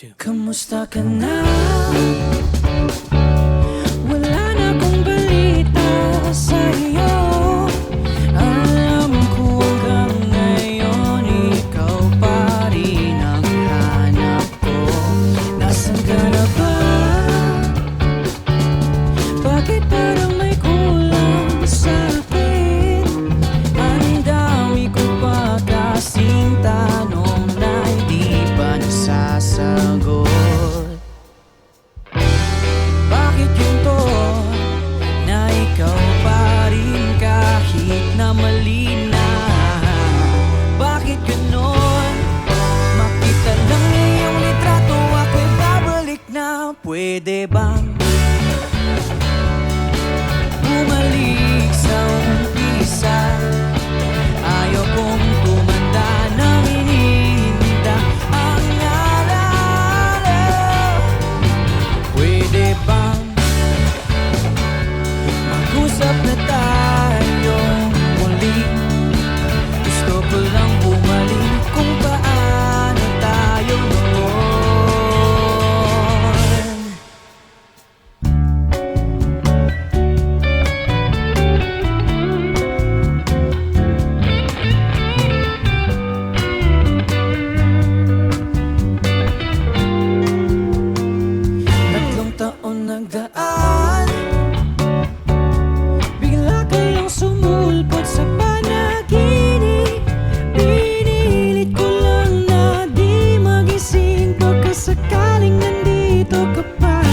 2. Kamusta ka na? Wala na akong balita sa'yo. Alam ko hanggang ngayon ikaw pa rin ang hanap ko. Nasaan ka na ba? Bakit parang may kulang sa'kin? Ang dami ko pa kasing tanong na hindi pa nasasagot. Bakit ganito na ikaw pa rin kahit na mali na? Bakit ganon? Makita lang iyong litrato, ako'y babalik na. Pwede bang bumalik sa umpisa? Ayaw kong tumanda nang iniinda ang alala. Pwede bang mag-usap na tayo muli? Gusto ko lang bumalik kung paano tayo noon. Tatlong taon nagdaan, bigla kayong sumulpot sa panaginip. Pinilit ko lang na di magising, baka sakaling nandito ka pa.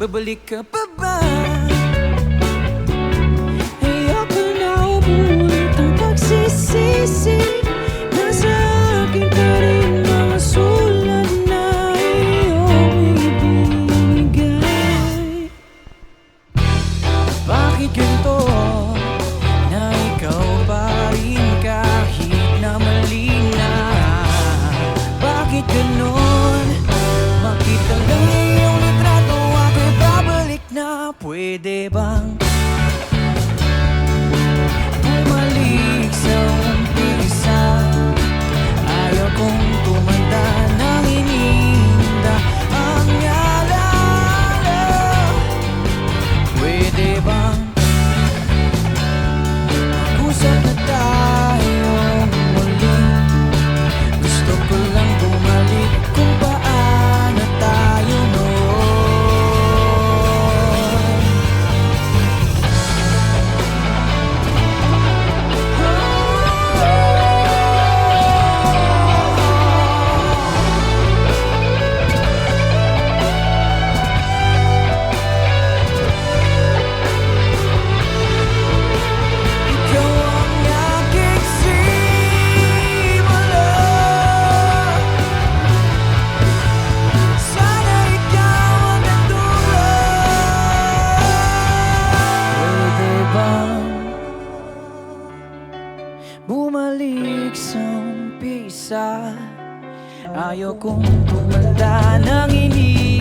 Babalik ka pa ba? Ayoko na umulit ang pagsisisi. Nasa akin pa rin mga sulat na iyong ibinigay. Bakit ganito na ikaw pa rin kahit na mali na? Bakit ganon? Makita lang iyong litrato, ako'y babalik na. Pwede bang bumalik sa umpisa? Ayaw kong tumanda nang iniinda ang alala. Pwede bang mag-usap na tayo muli? Gusto ko lang bumalik kung paano tayo noon. Ikaw ang aking simula. Sana ikaw ang nagdula. Pwede bang bumalik sa umpisa? Ayaw kong tumanda nang ini